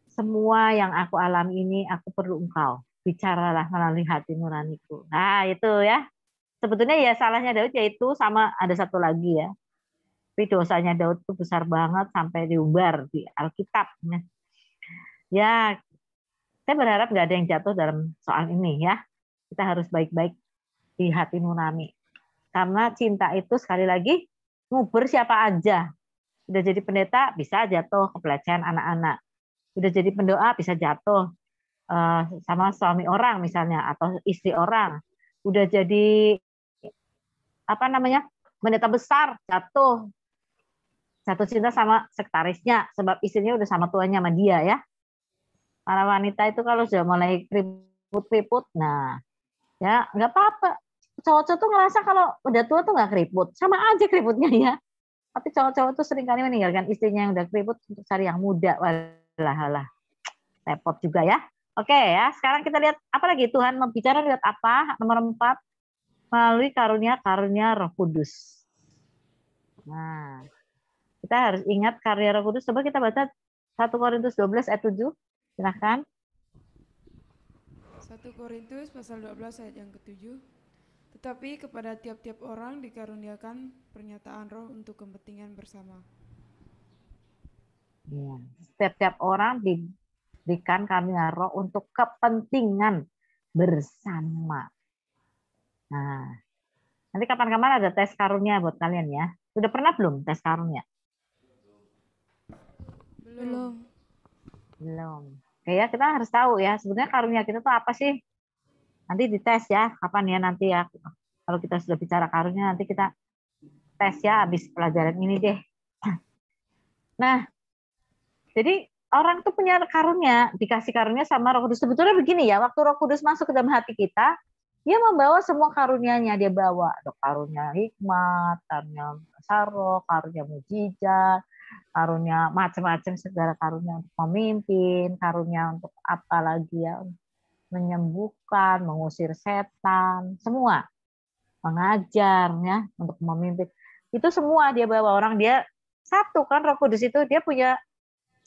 Semua yang aku alami ini, aku perlu Engkau. Bicaralah melalui hati nuraniku. Nah, itu ya. Sebetulnya ya salahnya Daud yaitu sama ada satu lagi ya. Tapi dosanya Daud itu besar banget sampai diumbar di Alkitab. Ya, saya berharap nggak ada yang jatuh dalam soal ini ya. Kita harus baik-baik di hati nurani. Karena cinta itu sekali lagi nguber siapa aja. Udah jadi pendeta bisa jatuh ke pelecehan anak-anak. Udah jadi pendoa bisa jatuh sama suami orang misalnya atau istri orang. Udah jadi pendeta besar jatuh cinta sama sekretarisnya sebab istrinya udah sama tuanya sama dia ya. Para wanita itu kalau sudah mulai keriput, nah ya nggak apa-apa. Cowok-cowok tuh ngerasa kalau udah tua tuh nggak keriput, sama aja keriputnya ya. Tapi cowok-cowok tuh seringkali meninggalkan istrinya yang udah keriput untuk cari yang muda. Walah, repot juga ya. Oke ya, sekarang kita lihat apa lagi Tuhan membicara lihat apa? Nomor 4, melalui karunia Roh Kudus. Nah, kita harus ingat karunia Roh Kudus. Coba kita baca 1 Korintus 12 ayat 7. Silahkan. 1 Korintus pasal 12 ayat yang ke-7. Tetapi kepada tiap-tiap orang dikaruniakan pernyataan roh untuk kepentingan bersama. Ya. Setiap orang diberikan karunia roh untuk kepentingan bersama. Nah, nanti kapan-kapan ada tes karunia buat kalian ya. Sudah pernah belum tes karunia? Belum. Belum. Oke ya, kita harus tahu ya, sebenarnya karunia kita tuh apa sih? Nanti dites ya, kapan ya nanti ya. Kalau kita sudah bicara karunia, nanti kita tes ya habis pelajaran ini deh. Nah, jadi orang tuh punya karunia, dikasih karunia sama Roh Kudus. Sebetulnya begini ya, waktu Roh Kudus masuk ke dalam hati kita, dia membawa semua karunia-Nya, dia bawa. Ada karunia hikmat, karunia saroh, karunia mujizat, karunia macam-macam, segala karunia untuk memimpin, karunia untuk apa lagi ya, menyembuhkan, mengusir setan, semua. Mengajar ya, untuk memimpin. Itu semua dia bawa. Orang dia satu kan, Roh Kudus itu dia punya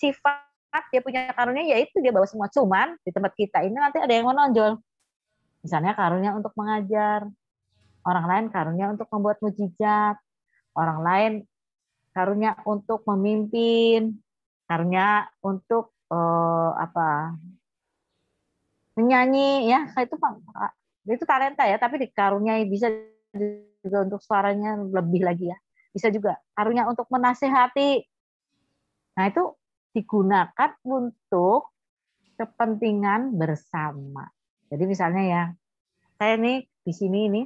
sifat, dia punya karunia, yaitu dia bawa semua. Cuman di tempat kita ini nanti ada yang menonjol. Misalnya karunia untuk mengajar, orang lain karunia untuk membuat mujizat, orang lain karunia untuk memimpin, karunia untuk menyanyi ya, itu talenta ya, tapi dikaruniai bisa juga untuk suaranya lebih lagi ya, bisa juga karunia untuk menasehati. Nah itu digunakan untuk kepentingan bersama. Jadi misalnya ya, saya nih di sini ini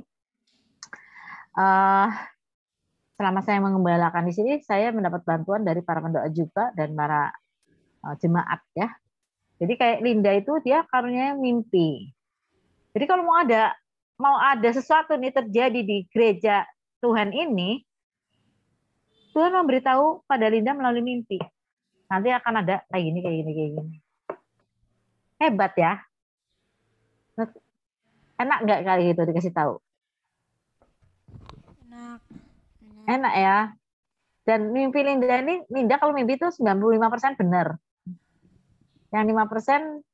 selama saya mengembalakan di sini, saya mendapat bantuan dari para pendoa juga dan para jemaat ya. Jadi kayak Linda itu dia karunia mimpi. Jadi kalau mau ada sesuatu nih terjadi di gereja Tuhan ini, Tuhan memberitahu pada Linda melalui mimpi. Nanti akan ada kayak gini, kayak gini, kayak gini. Hebat ya. Enak nggak kali gitu dikasih tahu? Enak ya. Dan mimpi Linda ini, Linda kalau mimpi itu 95% benar. Yang 5%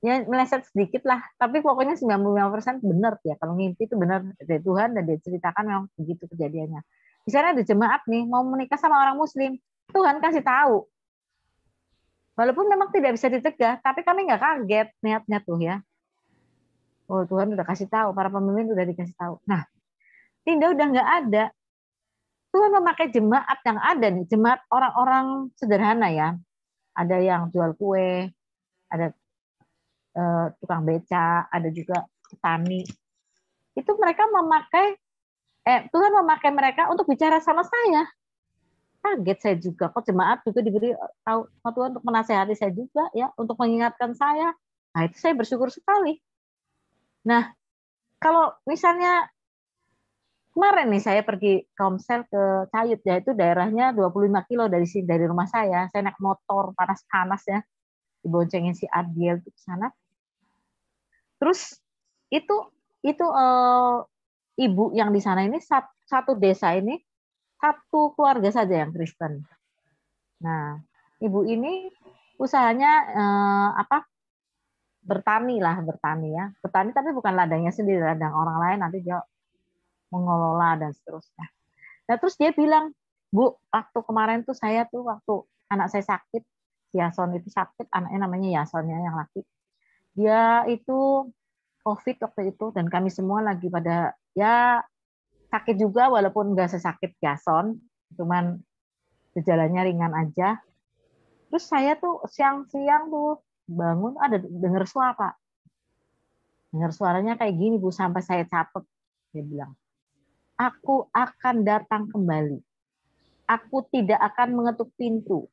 ya meleset sedikit lah, tapi pokoknya 95% benar ya. Kalau mimpi itu benar dari Tuhan dan dia ceritakan memang begitu kejadiannya. Misalnya ada jemaat nih mau menikah sama orang Muslim, Tuhan kasih tahu. Walaupun memang tidak bisa dicegah, tapi kami nggak kaget niatnya tuh ya. Oh Tuhan udah kasih tahu, para pemimpin udah dikasih tahu. Nah, Linda udah nggak ada. Tuhan memakai jemaat yang ada nih, jemaat orang-orang sederhana ya. Ada yang jual kue, ada tukang beca, ada juga petani. Itu mereka Tuhan memakai mereka untuk bicara sama saya. Kaget saya juga, kok jemaat juga diberi tahu sama Tuhan untuk menasehati saya juga ya, untuk mengingatkan saya. Nah itu saya bersyukur sekali. Nah kalau misalnya kemarin nih saya pergi komsel ke Cayut ya, itu daerahnya 25 kilo dari sini, dari rumah saya. Saya naik motor panas-panas ya, diboncengin si Adiel ke sana. Terus itu ibu yang di sana ini satu desa ini satu keluarga saja yang Kristen. Nah, ibu ini usahanya bertani ya. Bertani tapi bukan ladangnya sendiri, ladang orang lain, nanti dia mengelola dan seterusnya. Nah, terus dia bilang, Bu, waktu kemarin tuh saya tuh waktu anak saya sakit, Yason itu sakit, anaknya namanya Yasonnya yang laki. Dia itu COVID waktu itu dan kami semua lagi pada ya sakit juga walaupun nggak sesakit Yason, cuman gejalanya ringan aja. Terus saya tuh siang-siang tuh bangun ada dengar suara. Dengar suaranya kayak gini Bu, sampai saya catat. Dia bilang, aku akan datang kembali. Aku tidak akan mengetuk pintu.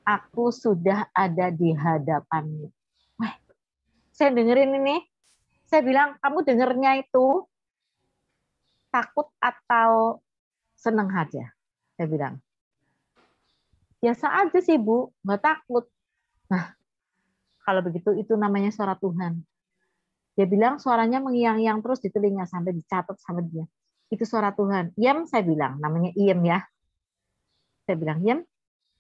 Aku sudah ada di hadapanmu. Wah, saya dengerin ini. Saya bilang, kamu dengernya itu takut atau senang aja? Saya bilang, biasa aja sih Bu, nggak takut. Nah, kalau begitu itu namanya suara Tuhan. Dia bilang suaranya mengiang-iang terus di telinga sampai dicatat sama dia. Itu suara Tuhan. Iem, saya bilang, namanya Iem ya. Saya bilang, Iem,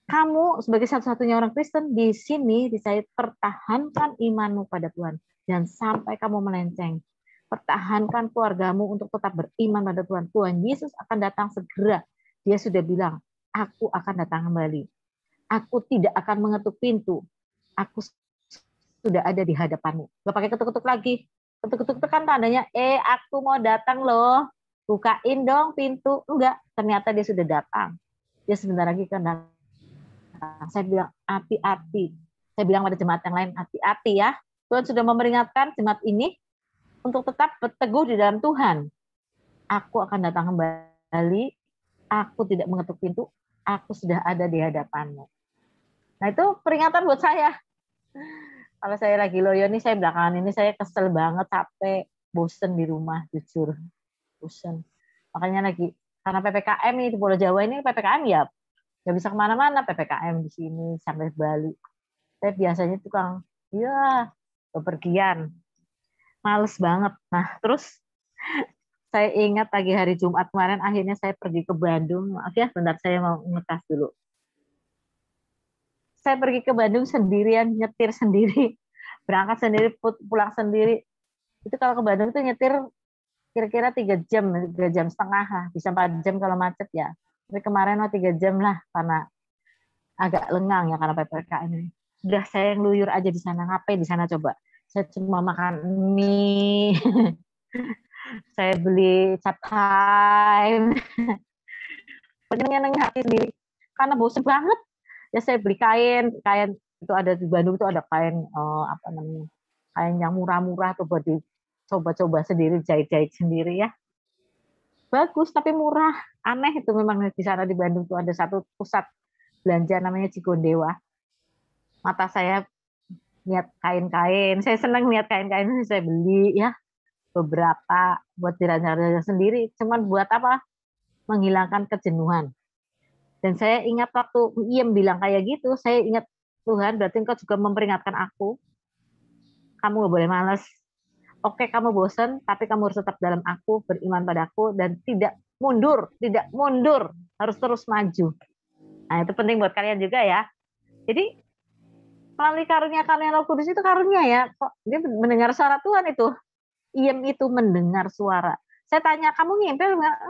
kamu sebagai satu-satunya orang Kristen di sini, saya pertahankan imanmu pada Tuhan. Dan sampai kamu melenceng. Pertahankan keluargamu untuk tetap beriman pada Tuhan. Tuhan Yesus akan datang segera. Dia sudah bilang, aku akan datang kembali. Aku tidak akan mengetuk pintu. Aku sudah ada di hadapanmu. Gak pakai ketuk-ketuk lagi. Ketuk-ketuk itu kan tandanya, aku mau datang loh. Bukain dong pintu. Enggak, ternyata dia sudah datang. Dia sebentar lagi kan datang. Saya bilang, hati-hati. Saya bilang pada jemaat yang lain, hati-hati ya. Tuhan sudah memperingatkan jemaat ini untuk tetap berteguh di dalam Tuhan. Aku akan datang kembali. Aku tidak mengetuk pintu. Aku sudah ada di hadapanmu. Nah itu peringatan buat saya. Kalau saya lagi loyo nih, saya belakangan ini saya kesel banget, capek, bosen di rumah, jujur. Bosen. Makanya lagi, karena PPKM nih, di Pulau Jawa ini PPKM ya, nggak bisa kemana-mana, PPKM di sini, sampai Bali. Saya biasanya tukang, ya, bepergian. Males banget. Nah, terus saya ingat pagi hari Jumat kemarin, akhirnya saya pergi ke Bandung. Maaf ya, bentar saya mau ngetas dulu. Saya pergi ke Bandung sendirian, nyetir sendiri, berangkat sendiri, pulang sendiri. Itu kalau ke Bandung itu nyetir kira-kira 3 jam, 3 jam setengah lah. Bisa 4 jam kalau macet ya. Tapi kemarin 3 jam lah, karena agak lengang ya, karena PPKM ini. Udah saya ngeluyur aja di sana, ngapain di sana coba. Saya cuma makan mie, saya beli cat time, penyenang hati sendiri. Karena bosen banget. Ya saya beli kain itu ada di Bandung itu ada kain apa namanya, kain yang murah-murah tuh buat dicoba-coba sendiri, jahit-jahit sendiri ya. Bagus tapi murah. Aneh itu memang di sana di Bandung tuh ada satu pusat belanja namanya Cigondewa. Mata saya lihat kain-kain, saya senang lihat kain-kain, saya beli ya beberapa buat dirancang sendiri. Cuman buat apa? Menghilangkan kejenuhan. Dan saya ingat waktu Iem bilang kayak gitu, saya ingat Tuhan berarti Engkau juga memperingatkan aku. Kamu gak boleh malas. Oke, kamu bosan, tapi kamu harus tetap dalam aku, beriman padaku, dan tidak mundur, harus terus maju. Nah, itu penting buat kalian juga ya. Jadi, melalui karunia-karunia Roh Kudus itu karunia ya. Kok dia mendengar suara Tuhan itu. Iem itu mendengar suara. Saya tanya, kamu ngimpi?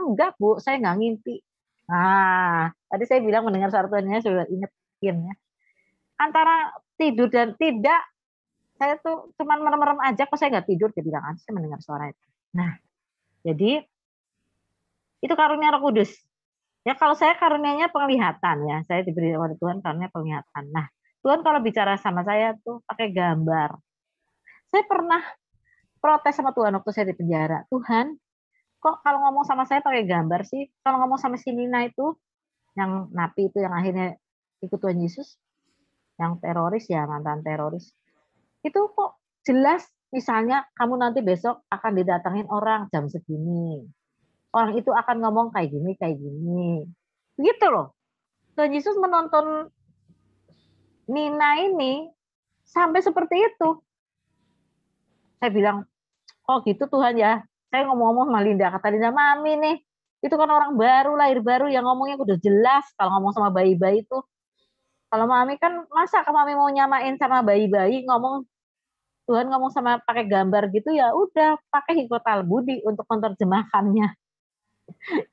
Enggak, Bu, saya nggak ngimpi. Nah, tadi saya bilang mendengar suara Tuhan, sudah ingat ya. Antara tidur dan tidak, saya tuh cuma merem-merem aja, kok saya nggak tidur, dia bilang aja saya mendengar suara itu. Nah, jadi itu karunia Roh Kudus. Ya kalau saya karunianya penglihatan ya, saya diberi oleh Tuhan karunia penglihatan. Nah, Tuhan kalau bicara sama saya tuh pakai gambar. Saya pernah protes sama Tuhan waktu saya di penjara. Tuhan, kok kalau ngomong sama saya pakai gambar sih? Kalau ngomong sama si Nina itu, yang napi itu yang akhirnya ikut Tuhan Yesus, yang teroris ya, mantan teroris, itu kok jelas misalnya kamu nanti besok akan didatangin orang jam segini. Orang itu akan ngomong kayak gini. Begitu loh. Tuhan Yesus menonton Nina ini sampai seperti itu. Saya bilang, oh gitu Tuhan ya. Saya ngomong-ngomong sama Linda, kata Linda, Mami nih, itu kan orang baru, lahir baru yang ngomongnya udah jelas. Kalau ngomong sama bayi-bayi itu, kalau Mami kan masa Mami mau nyamain sama bayi-bayi ngomong, Tuhan ngomong sama pakai gambar gitu ya udah pakai hikotal budi untuk menerjemahkannya.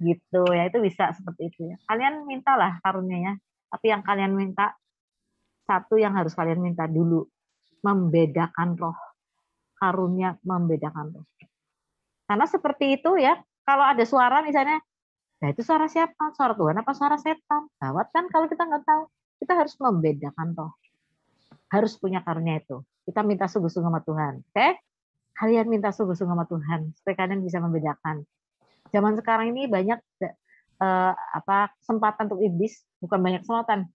Gitu ya, itu bisa seperti itu ya. Kalian mintalah karunianya, tapi yang kalian minta, satu yang harus kalian minta dulu, membedakan roh. Karunia membedakan roh. Karena seperti itu ya, kalau ada suara misalnya, nah itu suara siapa? Suara Tuhan apa suara setan? Gawat kan kalau kita nggak tahu. Kita harus membedakan roh. Harus punya karunia itu. Kita minta sungguh-sungguh sama Tuhan. Oke? Kalian minta sungguh-sungguh sama Tuhan supaya kalian bisa membedakan. Zaman sekarang ini banyak kesempatan untuk iblis, bukan banyak kesempatan.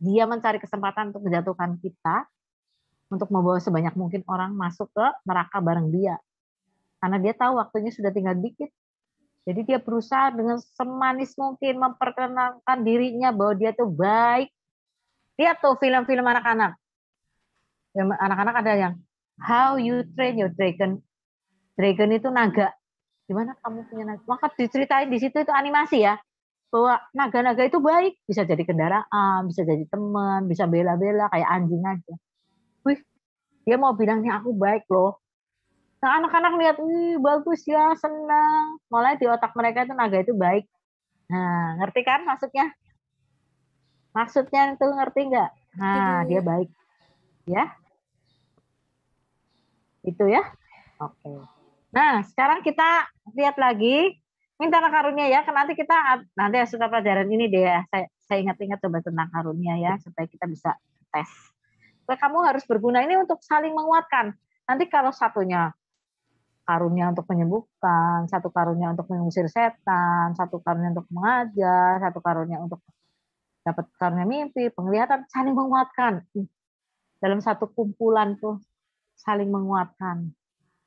Dia mencari kesempatan untuk menjatuhkan kita, untuk membawa sebanyak mungkin orang masuk ke neraka bareng dia. Karena dia tahu waktunya sudah tinggal dikit. Jadi dia berusaha dengan semanis mungkin memperkenalkan dirinya bahwa dia tuh baik. Lihat tuh film-film anak-anak. Anak-anak ada yang How You Train Your Dragon. Dragon itu naga. Gimana kamu punya naga? Maka diceritain di situ itu animasi ya. Bahwa naga-naga itu baik. Bisa jadi kendaraan, bisa jadi teman, bisa bela-bela kayak anjing aja. Wih, dia mau bilangnya aku baik loh. Nah, anak-anak lihat, wih bagus ya, senang. Mulai di otak mereka itu naga itu baik. Nah, ngerti kan maksudnya? Maksudnya itu ngerti nggak? Ngerti, Bu. Nah, dia baik. Ya, itu ya. Oke. Nah, sekarang kita lihat lagi. Minta karunia ya, nanti kita nanti setelah pelajaran ini deh ya, saya ingat-ingat coba tentang karunia ya, supaya kita bisa tes. Kamu harus berguna ini untuk saling menguatkan. Nanti kalau satunya karunia untuk menyembuhkan, satu karunia untuk mengusir setan, satu karunia untuk mengajar, satu karunia untuk dapat karunia mimpi, penglihatan, saling menguatkan. Dalam satu kumpulan tuh saling menguatkan.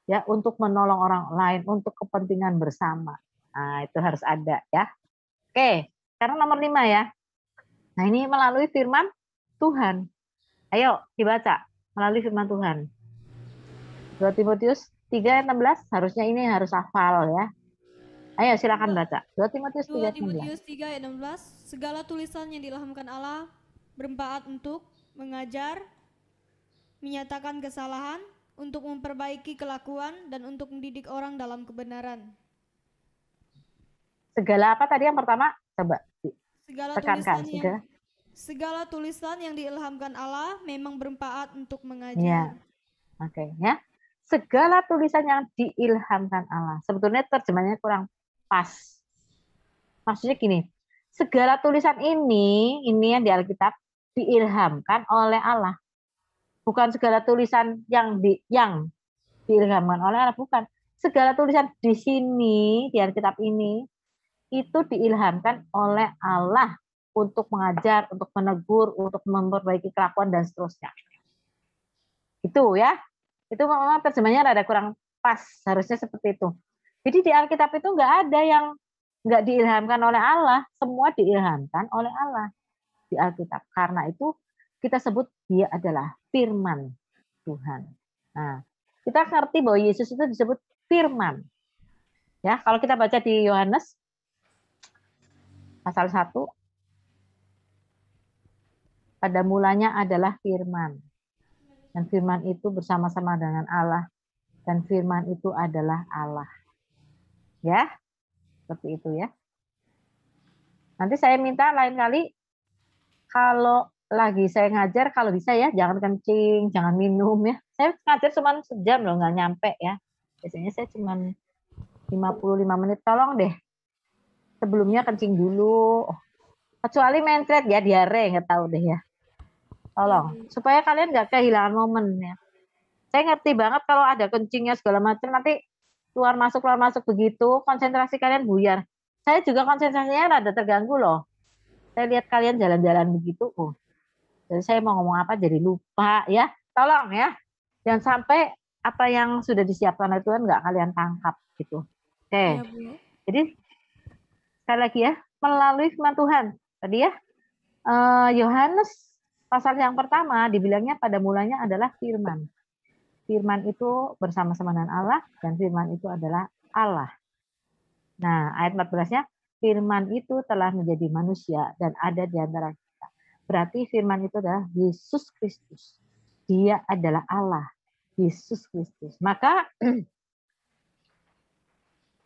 Ya, untuk menolong orang lain, untuk kepentingan bersama. Nah, itu harus ada ya. Oke, sekarang nomor 5 ya. Nah, ini melalui firman Tuhan. Ayo dibaca melalui firman Tuhan. 2 Timotius 3:16, harusnya ini harus hafal ya. Ayo silakan baca. 2 Timotius 2 3:16. Timotius 3:16, segala tulisan yang diilhamkan Allah bermanfaat untuk mengajar, menyatakan kesalahan, untuk memperbaiki kelakuan, dan untuk mendidik orang dalam kebenaran. Segala apa tadi yang pertama? Coba Segala tekankan. segala tulisan yang diilhamkan Allah memang bermanfaat untuk mengajar. Ya. Oke, ya. Segala tulisan yang diilhamkan Allah. Sebetulnya terjemahnya kurang pas. Maksudnya gini, segala tulisan ini yang di Alkitab diilhamkan oleh Allah. Bukan segala tulisan yang diilhamkan oleh Allah, bukan. Segala tulisan di sini, di Alkitab ini, itu diilhamkan oleh Allah untuk mengajar, untuk menegur, untuk memperbaiki kelakuan, dan seterusnya. Itu ya. Itu memang terjemahnya rada kurang pas, harusnya seperti itu. Jadi di Alkitab itu nggak ada yang nggak diilhamkan oleh Allah, semua diilhamkan oleh Allah di Alkitab. Karena itu kita sebut dia adalah firman Tuhan. Nah, kita ngerti bahwa Yesus itu disebut firman. Ya, kalau kita baca di Yohanes pasal 1, pada mulanya adalah firman. Dan firman itu bersama-sama dengan Allah. Dan firman itu adalah Allah. Ya, seperti itu ya. Nanti saya minta lain kali kalau lagi saya ngajar, kalau bisa ya jangan kencing, jangan minum ya. Saya ngajar cuma sejam loh, nggak nyampe ya. Biasanya saya cuma 55 menit. Tolong deh, sebelumnya kencing dulu. Kecuali mencret ya, diare, nggak tahu deh ya. Tolong, supaya kalian nggak kehilangan momen ya. Saya ngerti banget kalau ada kencingnya segala macam, nanti keluar masuk begitu, konsentrasi kalian buyar. Saya juga konsentrasinya rada terganggu loh. Saya lihat kalian jalan-jalan begitu, jadi saya mau ngomong apa jadi lupa ya. Tolong ya, jangan sampai apa yang sudah disiapkan oleh Tuhan nggak kalian tangkap gitu. Oke. Ya, Bu. Jadi sekali lagi ya, melalui firman Tuhan. Tadi ya, Yohanes pasal yang pertama dibilangnya pada mulanya adalah firman. Firman itu bersama-sama dengan Allah, dan firman itu adalah Allah. Nah, ayat 14-nya, firman itu telah menjadi manusia dan ada di antara kita. Berarti firman itu adalah Yesus Kristus. Dia adalah Allah, Yesus Kristus. Maka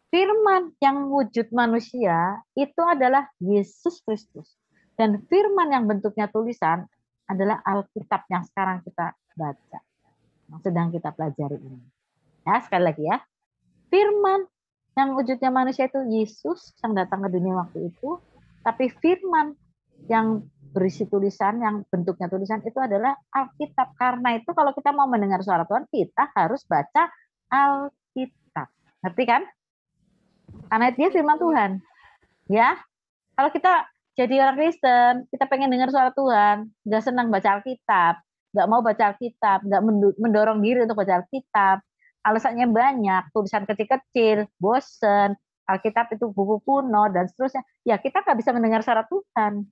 firman yang wujud manusia itu adalah Yesus Kristus. Dan firman yang bentuknya tulisan adalah Alkitab yang sekarang kita baca, yang sedang kita pelajari ini. Ya, sekali lagi ya. Firman yang wujudnya manusia itu Yesus yang datang ke dunia waktu itu, tapi firman yang berisi tulisan, yang bentuknya tulisan itu adalah Alkitab. Karena itu kalau kita mau mendengar suara Tuhan, kita harus baca Alkitab. Ngerti kan? Karena dia firman Tuhan. Ya, kalau kita jadi orang Kristen, kita pengen dengar suara Tuhan, nggak senang baca Alkitab, nggak mau baca Alkitab, nggak mendorong diri untuk baca Alkitab, alasannya banyak, tulisan kecil-kecil, bosen, Alkitab itu buku kuno, dan seterusnya. Ya, kita nggak bisa mendengar suara Tuhan.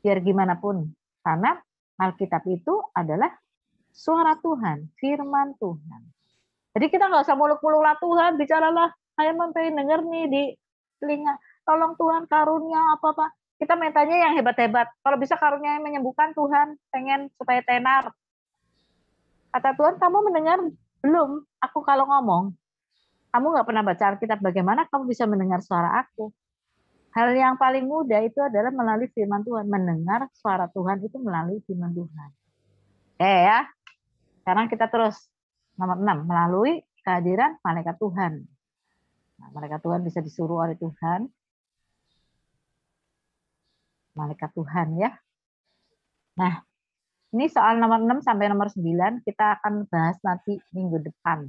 Biar gimana pun. Karena Alkitab itu adalah suara Tuhan, firman Tuhan. Jadi kita nggak usah muluk-muluk lah, Tuhan, bicaralah. Saya pengen denger nih di telinga. Tolong Tuhan, karunia apa-apa. Kita mintanya yang hebat-hebat. Kalau bisa karunia yang menyembuhkan, Tuhan pengen supaya tenar. Kata Tuhan, kamu mendengar Belum, aku kalau ngomong, kamu nggak pernah baca Alkitab, bagaimana kamu bisa mendengar suara aku? Hal yang paling mudah itu adalah melalui firman Tuhan. Mendengar suara Tuhan itu melalui firman Tuhan. Ya, sekarang kita terus. Nomor 6, melalui kehadiran malaikat Tuhan. Nah, malaikat Tuhan bisa disuruh oleh Tuhan. Malaikat Tuhan ya. Nah, ini soal nomor 6 sampai nomor 9 kita akan bahas nanti minggu depan.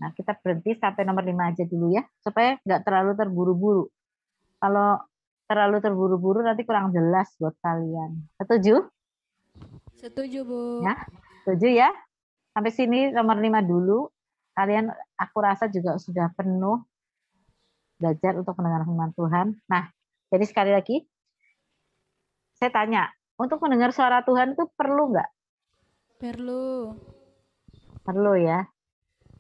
Nah, kita berhenti sampai nomor 5 aja dulu ya, supaya nggak terlalu terburu-buru. Kalau terlalu terburu-buru nanti kurang jelas buat kalian. Setuju? Setuju, Bu. Ya, setuju ya? Sampai sini nomor 5 dulu. Kalian aku rasa juga sudah penuh belajar untuk mendengar firman Tuhan. Nah, jadi sekali lagi, saya tanya, untuk mendengar suara Tuhan itu perlu nggak? Perlu. Perlu ya.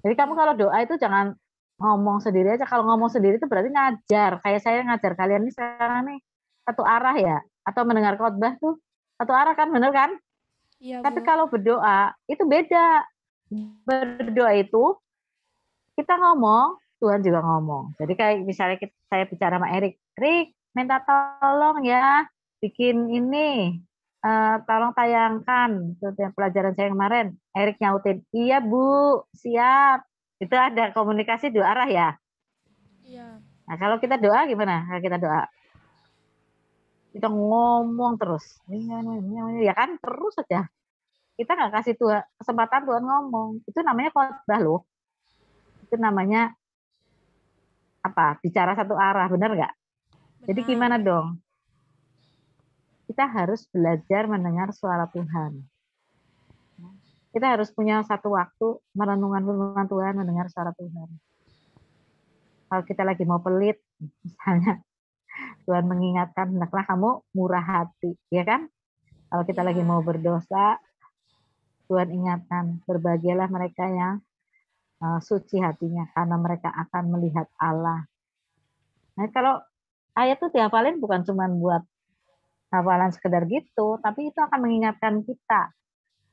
Jadi kamu kalau doa itu jangan ngomong sendiri aja. Kalau ngomong sendiri itu berarti ngajar. Kayak saya ngajar kalian ini sekarang nih satu arah ya. Atau mendengar khotbah tuh satu arah kan, bener kan? Iya, Tapi Bu. kalau berdoa itu beda. Berdoa itu kita ngomong, Tuhan juga ngomong. Jadi kayak misalnya saya bicara sama Erik, Erik minta tolong ya bikin ini, tolong tayangkan itu pelajaran saya kemarin. Erik nyautin, iya Bu, siap. Itu ada komunikasi dua arah ya. Iya. Nah kalau kita doa gimana? Kalau kita doa, kita ngomong terus, ya kan terus saja. Kita nggak kasih Tuhan kesempatan Tuhan ngomong. Itu namanya khotbah loh. Itu namanya apa? Bicara satu arah, benar nggak? Jadi Benar. gimana dong? Kita harus belajar mendengar suara Tuhan. Kita harus punya satu waktu merenungkan firman Tuhan, mendengar suara Tuhan. Kalau kita lagi mau pelit, misalnya Tuhan mengingatkan, hendaklah kamu murah hati, ya kan? Kalau kita lagi mau berdosa, Tuhan ingatkan, berbahagialah mereka yang suci hatinya, karena mereka akan melihat Allah. Nah, kalau ayat itu dihafalin bukan cuma buat hafalan sekedar gitu, tapi itu akan mengingatkan kita.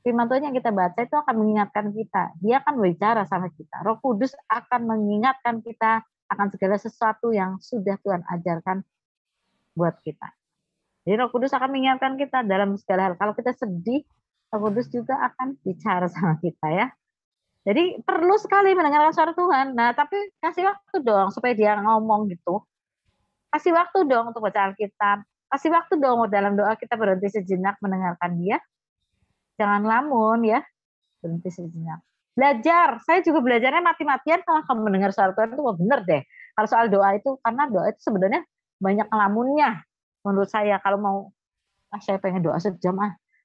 Firman Tuhan yang kita baca itu akan mengingatkan kita. Dia akan berbicara sama kita. Roh Kudus akan mengingatkan kita akan segala sesuatu yang sudah Tuhan ajarkan buat kita. Jadi Roh Kudus akan mengingatkan kita dalam segala hal. Kalau kita sedih, Roh Kudus juga akan bicara sama kita ya. Jadi perlu sekali mendengarkan suara Tuhan. Nah, tapi kasih waktu dong supaya dia ngomong gitu. Kasih waktu dong untuk baca Alkitab. Kasih waktu dong dalam doa kita berhenti sejenak mendengarkan dia. Jangan lamun ya, berhenti sejenak. Belajar, saya juga belajarnya mati-matian kalau kamu mendengar suara Tuhan itu bener deh. Kalau soal doa itu, karena doa itu sebenarnya banyak ngelamunnya. Menurut saya kalau mau, saya pengen doa sejam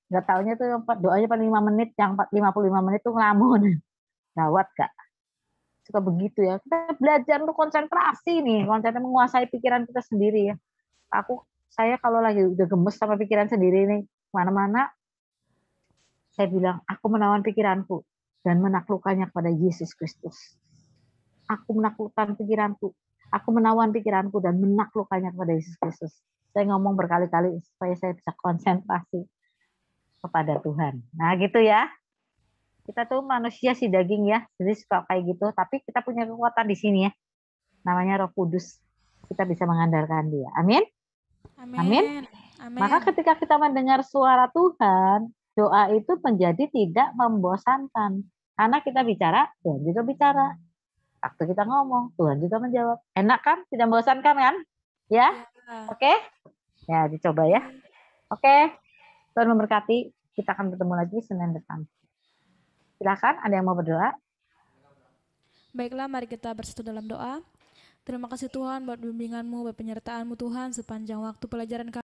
nggak taunya tuh doanya paling 5 menit, yang 55 menit tuh ngelamun. Gawat gak? Suka begitu ya. Kita belajar untuk konsentrasi nih, konsentrasi menguasai pikiran kita sendiri ya. Saya kalau lagi udah gemes sama pikiran sendiri nih, mana-mana, saya bilang, aku menawan pikiranku dan menaklukkannya kepada Yesus Kristus. Aku menaklukkan pikiranku, aku menawan pikiranku dan menaklukkannya kepada Yesus Kristus. Saya ngomong berkali-kali supaya saya bisa konsentrasi kepada Tuhan. Nah gitu ya. Kita tuh manusia si daging ya, jadi suka kayak gitu. Tapi kita punya kekuatan di sini ya. Namanya Roh Kudus. Kita bisa mengandalkan Dia. Amin. Amin. Amin. Amin. Maka ketika kita mendengar suara Tuhan, doa itu menjadi tidak membosankan. Karena kita bicara, Tuhan juga bicara. Waktu kita ngomong, Tuhan juga menjawab. Enak kan? Tidak membosankan kan? Ya? Oke? Ya, dicoba ya. Oke. Tuhan memberkati. Kita akan bertemu lagi Senin depan. Silakan, ada yang mau berdoa? Baiklah, mari kita bersatu dalam doa. Terima kasih Tuhan buat bimbingan-Mu, buat penyertaan-Mu Tuhan sepanjang waktu pelajaran kami.